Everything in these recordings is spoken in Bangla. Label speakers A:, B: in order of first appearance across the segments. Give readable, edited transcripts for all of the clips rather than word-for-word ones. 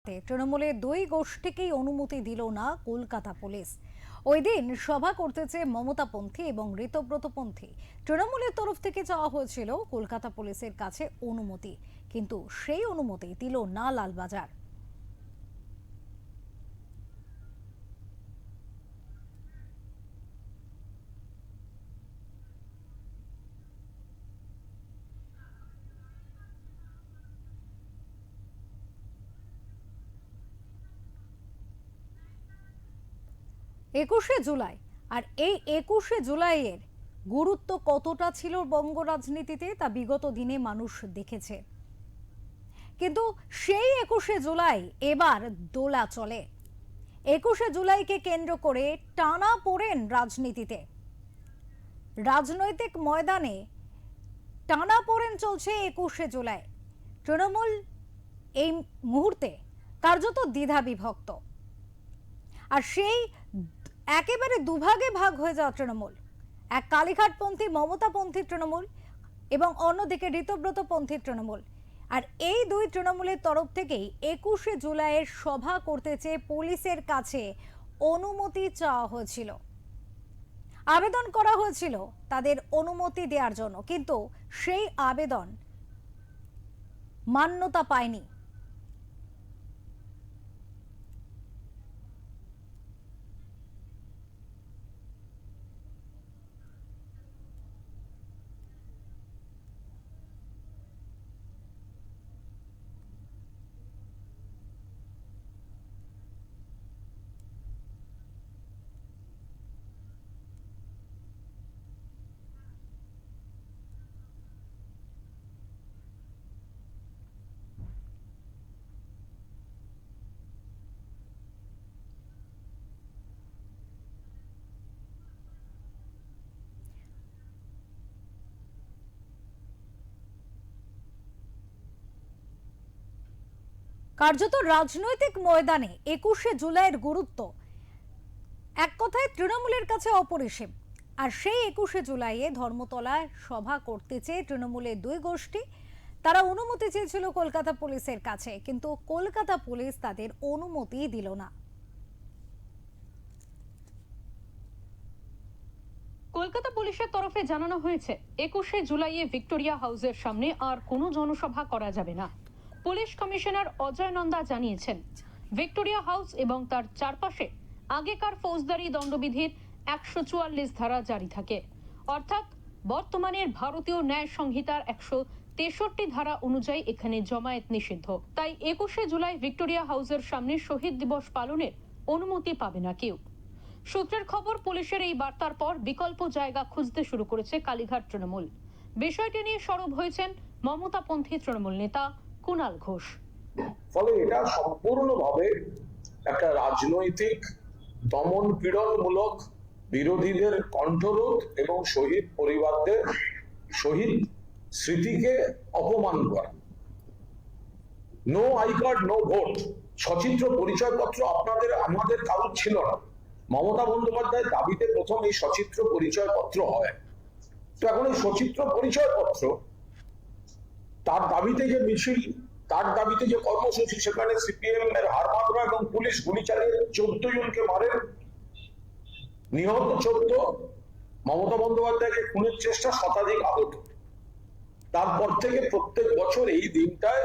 A: তৃণমূলের দুই গোষ্ঠীকেই অনুমতি দিল না কলকাতা পুলিশ। ওই দিন সভা করতেছে মমতাপন্থী এবং ঋতব্রতপন্থী। তৃণমূলের তরফ থেকে চাওয়া হয়েছিল কলকাতা পুলিশের কাছে অনুমতি, কিন্তু সেই অনুমতি দিল না লালবাজার। একুশে জুলাই, আর এই 21শে জুলাইয়ের গুরুত্ব কতটা ছিল বঙ্গ রাজনীতিতে তা বিগত দিনে মানুষ দেখেছে। কিন্তু সেই 21শে জুলাই এবার দোলা চলে। 21শে জুলাইকে কেন্দ্র করে টানাপোড়েন রাজনীতিতে, রাজনৈতিক ময়দানে টানাপোড়েন চলছে 21শে জুলাই। তৃণমূল এই মুহূর্তে কার্যত দ্বিধা বিভক্ত, আর সেই একেবারে দুভাগে ভাগ হয়ে যাওয়া তৃণমূল, এক কালীঘাটপন্থী মমতাপন্থী তৃণমূল এবং অন্যদিকে ঋতব্রতপন্থী তৃণমূল। আর এই দুই তৃণমূলের তরফ থেকেই 21শে জুলাইয়ের সভা করতে চেয়ে পুলিশের কাছে অনুমতি চাওয়া হয়েছিল, আবেদন করা হয়েছিল তাদের অনুমতি দেওয়ার জন্য, কিন্তু সেই আবেদন মান্যতা পায়নি। কার্যত রাজনৈতিক ময়দানে 21শে জুলাইয়ের গুরুত্ব এক কথায় তৃণমূলের কাছে অপরিসীম। আর সেই 21শে জুলাইয়ে ধর্মতলায় সভা করতে চেয়ে তৃণমূলের দুই গোষ্ঠী তারা অনুমতি চেয়েছিল কলকাতা পুলিশের কাছে, কিন্তু কলকাতা পুলিশ তাদের অনুমতি দিল না।
B: কলকাতা পুলিশের তরফে জানানো হয়েছে 21শে জুলাইয়ে ভিক্টোরিয়া হাউসের সামনে আর কোনো জনসভা করা যাবে না। পুলিশ কমিশনার অজয় নন্দা জানিয়েছেন, ভিক্টোরিয়া হাউস এবং তার চারপাশে আগেকার ফৌজদারি দণ্ডবিধির 144 ধারা জারি থাকে, অর্থাৎ বর্তমানের ভারতীয় ন্যায় সংহিতার 163 ধারা অনুযায়ী এখানে জমায়েত নিষিদ্ধ। তাই 21শে জুলাই ভিক্টোরিয়া হাউসের সামনে শহীদ দিবস পালনের অনুমতি পাবে না কেউ। সূত্রের খবর, পুলিশের এই বার্তার পর বিকল্প জায়গা খুঁজতে শুরু করেছে কালীঘাট তৃণমূল। বিষয়টি নিয়ে সরব হয়েছেন মমতাপন্থী তৃণমূল নেতা কুণাল ঘোষ।
C: ফলে এটা সম্পূর্ণভাবে একটা রাজনৈতিক দমন পীড়নমূলক, বিরোধীদের কণ্ঠরোধ এবং শহীদ পরিবারদের শহীদ স্মৃতিকে অপমান করা। No I card no vote, সচিত্র পরিচয়পত্র আপনাদের আমাদের কারোর ছিল না। মমতা বন্দ্যোপাধ্যায়ের দাবিতে প্রথম এই সচিত্র পরিচয়পত্র হয়। তো এখন এই সচিত্র পরিচয়পত্র, তার দাবিতে যে মিছিল, তার দাবিতে যে কর্মসূচি, সেখানে সিপিএম এর হারমাত্রা এবং পুলিশ গুলি চালিয়ে 14 জনকে মারেন, নিহত 14, মমতা বন্দ্যোপাধ্যায়কে খুনের চেষ্টা, শতাধিক আহত। তারপর থেকে প্রত্যেক বছর এই দিনটায়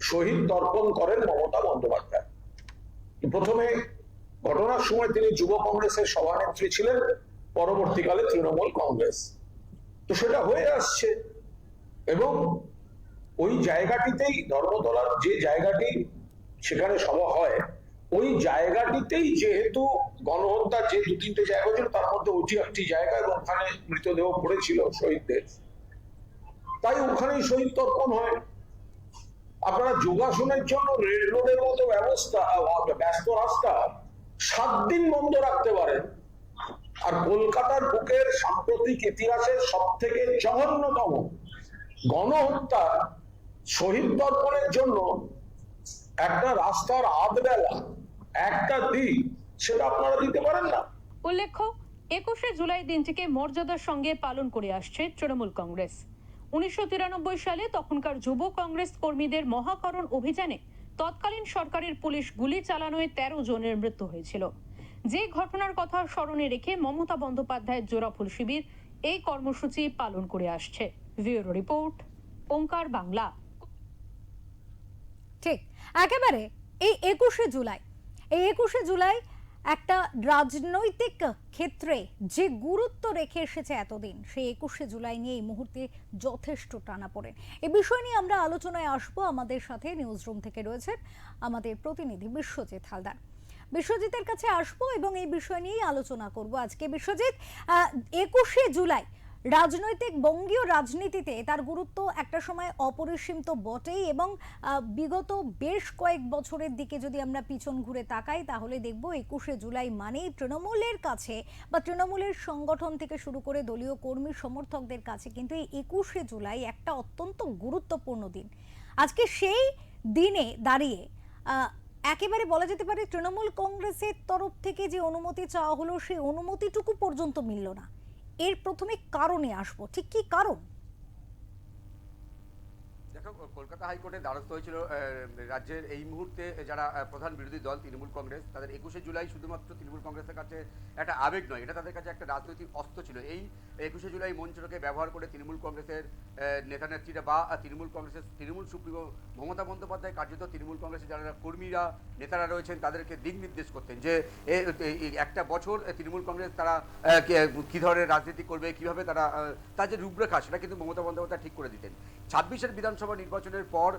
C: শহীদ তর্পণ করেন মমতা বন্দ্যোপাধ্যায়। প্রথমে ঘটনার সময় তিনি যুব কংগ্রেসের সভানেত্রী ছিলেন, পরবর্তীকালে তৃণমূল কংগ্রেস। তো সেটা হয়ে আসছে, এবং ওই জায়গাটিতেই, ধর্মতলার যে জায়গাটি সেখানে সভা হয়, ওই জায়গাটিতেই যেহেতু গণহত্যার যে 2-3টে জায়গা ছিল, তার মধ্যে ওটি একটি জায়গা, এবং ওখানে মৃতদেহ পড়েছিল শহীদদের, তাই ওখানেই শহীদ তর্পণ হয়। আপনারা যোগাসনের জন্য রেড রোডের মতো ব্যবস্থা, ব্যস্ত রাস্তা 7 দিন বন্ধ রাখতে পারেন, আর কলকাতার বুকের সাম্প্রতিক ইতিহাসের সব থেকে জঘন্যতম গণহত্যা শহীদ তর্পণের জন্য একটা রাস্তার আধবেলা একটা দিন, সেটা আপনারা দিতে পারেন না।
B: উল্লেখ্য, 21শে জুলাই দিনটিকে মর্যাদার সঙ্গে পালন করে আসছে তৃণমূল কংগ্রেস। 1993 সালে তখনকার যুব কংগ্রেস কর্মীদের মহাকরণ অভিযানে তৎকালীন সরকারের পুলিশ গুলি চালানোয় 13 জনের মৃত্যু হয়েছিল। যে ঘটনার কথা স্মরণে রেখে মমতা বন্দ্যোপাধ্যায়ের জোড়াফুল শিবির এই কর্মসূচি পালন করে আসছে। ব্যুরো রিপোর্ট, ওঙ্কার বাংলা।
A: ঠিক একেবারে এই 21শে জুলাই একটা রাজনৈতিক ক্ষেত্রে যে গুরুত্ব রেখে এসেছে এতদিন, সেই 21শে জুলাই নিয়ে এই মুহূর্তে যথেষ্ট টানাপোড়েন। এ বিষয় নিয়ে আমরা আলোচনায় আসবো। আমাদের সাথে নিউজ রুম থেকে রয়েছেন আমাদের প্রতিনিধি বিশ্বজিৎ হালদার। বিশ্বজিতের কাছে আসবো এবং এই বিষয় নিয়েই আলোচনা করব আজকে। বিশ্বজিৎ, 21শে জুলাই রাজনৈতিক বঙ্গীয় রাজনীতিতে তার গুরুত্ব একটা সময় অপরিসীম তো বটেই, এবং বিগত বেশ কয়েক বছরের দিকে যদি আমরা পিছন ঘুরে তাকাই তাহলে দেখব 21শে জুলাই মানেই তৃণমূলের কাছে বা তৃণমূলের সংগঠন থেকে শুরু করে দলীয় কর্মী সমর্থকদের কাছে কিন্তু এই 21শে জুলাই একটা অত্যন্ত গুরুত্বপূর্ণ দিন। আজকে সেই দিনে দাঁড়িয়ে একেবারে বলা যেতে পারে তৃণমূল কংগ্রেসের তরফ থেকে যে অনুমতি চাওয়া হলো সেই অনুমতিটুকু পর্যন্ত মিলল না। এর প্রথমে কারণে আসবো, ঠিক কি কারণ?
D: দেখো, কলকাতা হাইকোর্টে দ্বারস্থ হয়েছিল রাজ্যের এই মুহূর্তে যারা প্রধান বিরোধী দল তৃণমূল কংগ্রেস, তাদের 21শে জুলাই শুধুমাত্র তৃণমূল কংগ্রেসের কাছে একটা আবেগ নয়, এটা তাদের কাছে একটা রাজনৈতিক অস্ত্র ছিল। এই 21শে জুলাই মঞ্চটাকে ব্যবহার করে তৃণমূল কংগ্রেসের নেতা নেত্রীরা বা তৃণমূল সুপ্রিমো মমতা বন্দ্যোপাধ্যায় কার্যত তৃণমূল কংগ্রেসের যারা কর্মীরা নেতারা রয়েছেন তাদেরকে দিক নির্দেশ করতেন যে একটা বছর তৃণমূল কংগ্রেস তারা কী ধরনের রাজনীতি করবে, কীভাবে তারা তার যে রূপরেখা সেটা কিন্তু মমতা বন্দ্যোপাধ্যায় ঠিক করে দিতেন। 26-এর বিধানসভা নির্বাচনের পর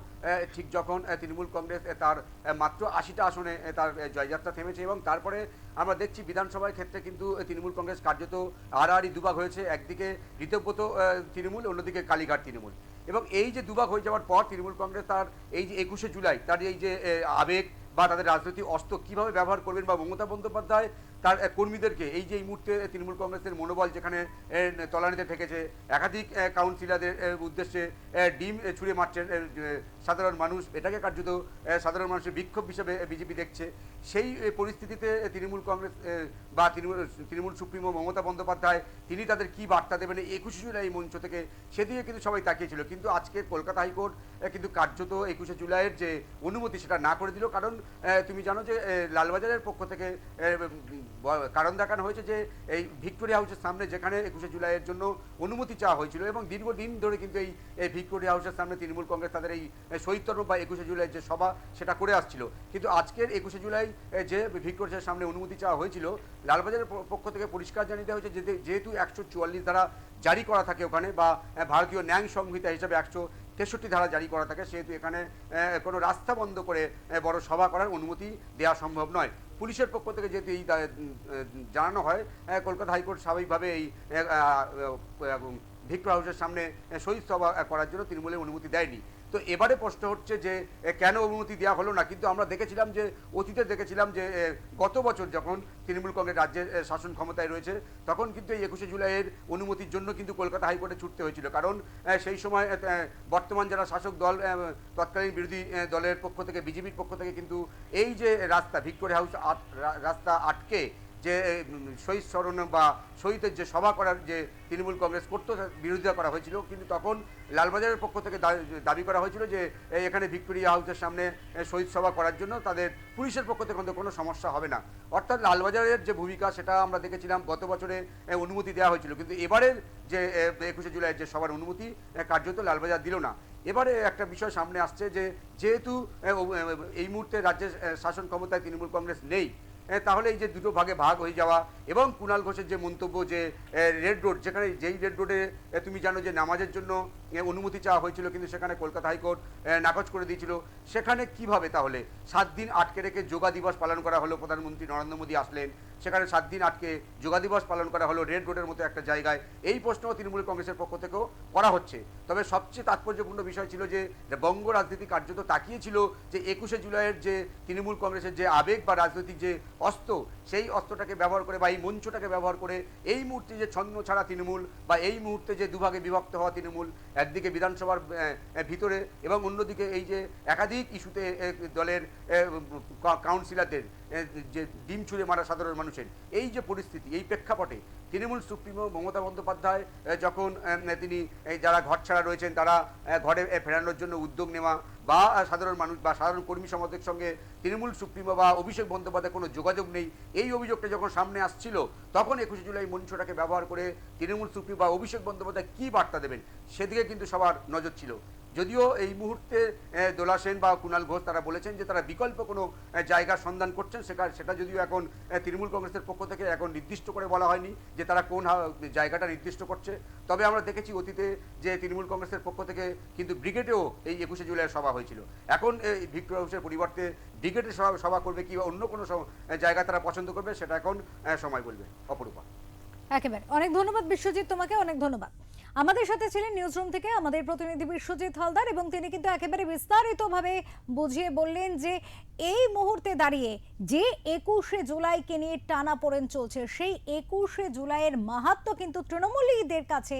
D: ঠিক যখন তৃণমূল কংগ্রেস তার মাত্র 80টা আসনে তার জয়যাত্রা থেমেছে এবং তারপরে আমরা দেখছি বিধানসভার ক্ষেত্রে কিন্তু তৃণমূল কংগ্রেস কার্যত আড়াআড়ি দুভাগ হয়েছে। একদিকে ঋতব্রত তৃণমূল, অন্যদিকে কালীঘাট তৃণমূল। এবং এই যে দুভাগ হয়ে যাওয়ার পর তৃণমূল কংগ্রেস তার এই যে 21শে জুলাই তার এই যে আবেগ বা তাদের রাজনৈতিক অস্ত্র কীভাবে ব্যবহার করবেন, বা মমতা বন্দ্যোপাধ্যায় তার কর্মীদেরকে এই যে এই মুহূর্তে তৃণমূল কংগ্রেসের মনোবল যেখানে তলানিতে ঠেকেছে, একাধিক কাউন্সিলরদের উদ্দেশ্যে ডিম ছুঁড়ে মারছেন সাধারণ মানুষ, এটাকে কার্যত সাধারণ মানুষের বিক্ষোভ হিসেবে বিজেপি দেখছে। সেই পরিস্থিতিতে তৃণমূল কংগ্রেস বা তৃণমূল সুপ্রিমো মমতা বন্দ্যোপাধ্যায় তিনি তাদের কী বার্তা দেবেন 21শে জুলাই এই মঞ্চ থেকে, সেদিকে কিন্তু সবাই তাকিয়েছিল। কিন্তু আজকে কলকাতা হাইকোর্ট কিন্তু কার্যত 21শে জুলাইয়ের যে অনুমতি সেটা না করে দিল। কারণ তুমি জানো যে লালবাজারের পক্ষ থেকে কারণ দেখানো হয়েছে যে এই ভিক্টোরিয়া হাউসের সামনে যেখানে 21শে জুলাইয়ের জন্য অনুমতি চাওয়া হয়েছিল এবং দীর্ঘদিন ধরে কিন্তু এই ভিক্টোরিয়া হাউসের সামনে তৃণমূল কংগ্রেস তাদের এই শহীদ তরফ বা 21শে জুলাইয়ের যে সভা সেটা করে আসছিল। কিন্তু আজকের 21শে জুলাই যে ভিক্টোরিয়ার সামনে অনুমতি চাওয়া হয়েছিল, লালবাজারের পক্ষ থেকে পরিষ্কার জানিয়ে দেওয়া হয়েছে যেহেতু 144 ধারা জারি করা থাকে ওখানে, বা ভারতীয় ন্যায় সংহিতা হিসাবে 163 ধারা জারি করা থাকে, সেহেতু এখানে কোনো রাস্তা বন্ধ করে বড় সভা করার অনুমতি দেওয়া সম্ভব নয়। পুলিশের পক্ষ থেকে যেহেতু এই জানানো হয়, কলকাতা হাইকোর্ট স্বাভাবিকভাবে এই ভিক্টোরিয়া হাউসের সামনে শহীদ সভা করার জন্য তৃণমূলের অনুমতি দেয়নি। তো এবারে প্রশ্ন হচ্ছে যে কেন অনুমতি দেওয়া হলো না। কিন্তু আমরা দেখেছিলাম যে অতীতে যে গত বছর যখন তৃণমূল কংগ্রেস রাজ্যের শাসন ক্ষমতায় রয়েছে তখন কিন্তু এই 21শে জুলাইয়ের অনুমতির জন্য কিন্তু কলকাতা হাইকোর্টে ছুটতে হয়েছিল। কারণ সেই সময় বর্তমান যারা শাসক দল তৎকালীন বিরোধী দলের পক্ষ থেকে বিজেপির পক্ষ থেকে কিন্তু এই যে রাস্তা ভিক্টোরিয়া হাউস রাস্তা আটকে যে শহীদ স্মরণ বা শহীদের যে সভা করার যে তৃণমূল কংগ্রেস করতো বিরোধিতা করা হয়েছিল। কিন্তু তখন লালবাজারের পক্ষ থেকে দাবি করা হয়েছিল যে এখানে ভিক্টোরিয়া হাউসের সামনে শহীদ সভা করার জন্য তাদের পুলিশের পক্ষ থেকে কোনো সমস্যা হবে না। অর্থাৎ লালবাজারের যে ভূমিকা সেটা আমরা দেখেছিলাম গত বছরে অনুমতি দেওয়া হয়েছিল, কিন্তু এবারের যে 21শে জুলাইয়ের যে সবার অনুমতি কার্যত লালবাজার দিল না। এবারে একটা বিষয় সামনে আসছে যে যেহেতু এই মুহূর্তে রাজ্যের শাসন ক্ষমতায় তৃণমূল কংগ্রেস নেই, তাহলে এই যে দুটো ভাগে ভাগ হয়ে যাওয়া এবং কুণাল ঘোষের যে মন্তব্য যে রেড রোড, যেই রেড রোডে তুমি জানো যে নামাজের জন্য অনুমতি চাওয়া হয়েছিল কিন্তু সেখানে কলকাতা হাইকোর্ট নাকচ করে দিয়েছিল, সেখানে কিভাবে তাহলে 7 দিন আটকে রেখে যোগা দিবস পালন করা হলো। প্রধানমন্ত্রী নরেন্দ্র মোদী আসলেন, সেখানে 7 দিন আটকে যোগা দিবস পালন করা হলো রেড রোডের মতো একটা জায়গায়। এই প্রশ্ন তৃণমূল কংগ্রেসের পক্ষ থেকেও করা হচ্ছে। তবে সবচেয়ে তাৎপর্যপূর্ণ বিষয় ছিল যে বঙ্গ রাজনীতি কার্যত তাকিয়েছিল যে 21শে জুলাইয়ের যে তৃণমূল কংগ্রেসের যে আবেগ বা রাজনৈতিক যে অস্ত্র, সেই অস্ত্রটাকে ব্যবহার করে বা এই মঞ্চটাকে ব্যবহার করে এই মুহূর্তে যে ছন্ন ছাড়া তৃণমূল বা এই মুহূর্তে যে দুভাগে বিভক্ত হওয়া তৃণমূল, একদিকে বিধানসভার ভিতরে এবং অন্যদিকে এই যে একাধিক ইস্যুতে দলের কাউন্সিলরদের যে ডিম ছুঁড়ে মারা সাধারণ মানুষের এই যে পরিস্থিতি, এই প্রেক্ষাপটে তৃণমূল সুপ্রিমো মমতা বন্দ্যোপাধ্যায় যখন তিনি যারা ঘর ছাড়া রয়েছেন তারা ঘরে ফেরানোর জন্য উদ্যোগ নেওয়া, বা সাধারণ মানুষ বা সাধারণ কর্মী সমাজের সঙ্গে তৃণমূল সুপ্রিমো বা অভিষেক বন্দ্যোপাধ্যায় কোনো যোগাযোগ নেই, এই অভিযোগটা যখন সামনে আসছিল তখন 21শে জুলাই মঞ্চটাকে ব্যবহার করে তৃণমূল সুপ্রিমো বা অভিষেক বন্দ্যোপাধ্যায় কী বার্তা দেবেন সেদিকে কিন্তু সবার নজর ছিল। যদিও এই মুহূর্তে দোলা সেন বা কুণাল ঘোষ তারা বলেছেন যে তারা বিকল্প কোনো জায়গার সন্ধান করছেন, সেটা যদিও এখন তৃণমূল কংগ্রেসের পক্ষ থেকে এখন নির্দিষ্ট করে বলা হয়নি যে তারা কোন জায়গাটা নির্দিষ্ট করছে। তবে আমরা দেখেছি অতীতে যে তৃণমূল কংগ্রেসের পক্ষ থেকে কিন্তু ব্রিগেডেও এই 21শে জুলাইয়ের সভা হয়েছিল। এখন এই ভিক্টোরিয়া হাউসের পরিবর্তে ব্রিগেডের সভা করবে কি বা অন্য কোনো জায়গা তারা পছন্দ করবে সেটা এখন সময় বলবে। অপরূপা,
A: একেবারে অনেক ধন্যবাদ বিশ্বজিৎ, তোমাকে অনেক ধন্যবাদ। আমাদের সাথে ছিলেন নিউজ রুম থেকে আমাদের প্রতিনিধি বিশ্বজিৎ হালদার, এবং তিনি কিন্তু একেবারে বিস্তারিতভাবে বুঝিয়ে বললেন যে এই মুহূর্তে দাঁড়িয়ে যে 21শে জুলাইকে নিয়ে টানাপোড়েন চলছে, সেই 21শে জুলাইয়ের মাহাত্ম্য কিন্তু তৃণমূলীদের কাছে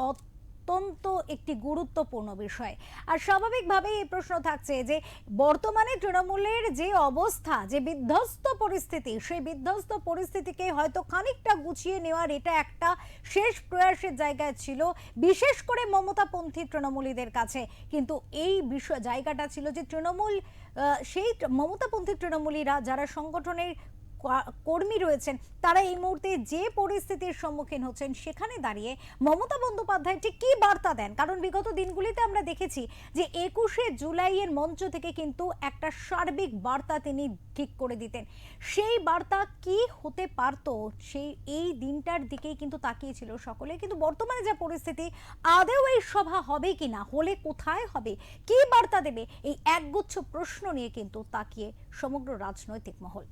A: অত্যন্ত একটি গুরুত্বপূর্ণ বিষয়। আর স্বাভাবিকভাবেই এই প্রশ্ন থাকছে যে বর্তমানে তৃণমূলের যে অবস্থা, যে বিধ্বস্ত পরিস্থিতি, সেই বিধ্বস্ত পরিস্থিতিকে হয়তো খানিকটা গুছিয়ে নেওয়ার এটা একটা শেষ প্রয়াসের জায়গায় ছিল, বিশেষ করে মমতাপন্থী তৃণমূলীদের কাছে। কিন্তু এই বিষয় জায়গাটা ছিল যে তৃণমূল, সেই মমতাপন্থী তৃণমূলীরা যারা সংগঠনের কর্মী রয়েছেন তারা এই মুহূর্তে যে পরিস্থিতির সম্মুখীন হচ্ছেন সেখানে দাঁড়িয়ে মমতা বন্দ্যোপাধ্যায় ঠিক কি বার্তা দেন। কারণ বিগত দিনগুলিতে আমরা দেখেছি যে 21শে জুলাইয়ের মঞ্চ থেকে কিন্তু একটা সার্বিক বার্তা তিনি ঠিক করে দিতেন। সেই বার্তা কি হতে পারত সেই এই দিনটার দিকেই কিন্তু তাকিয়েছিল সকলে। কিন্তু বর্তমানে যে পরিস্থিতি, আদৌ এই সভা হবে কিনা, হলে কোথায় হবে, কি বার্তা দেবে, এই একগুচ্ছ প্রশ্ন নিয়ে কিন্তু তাকিয়ে সমগ্র রাজনৈতিক মহল।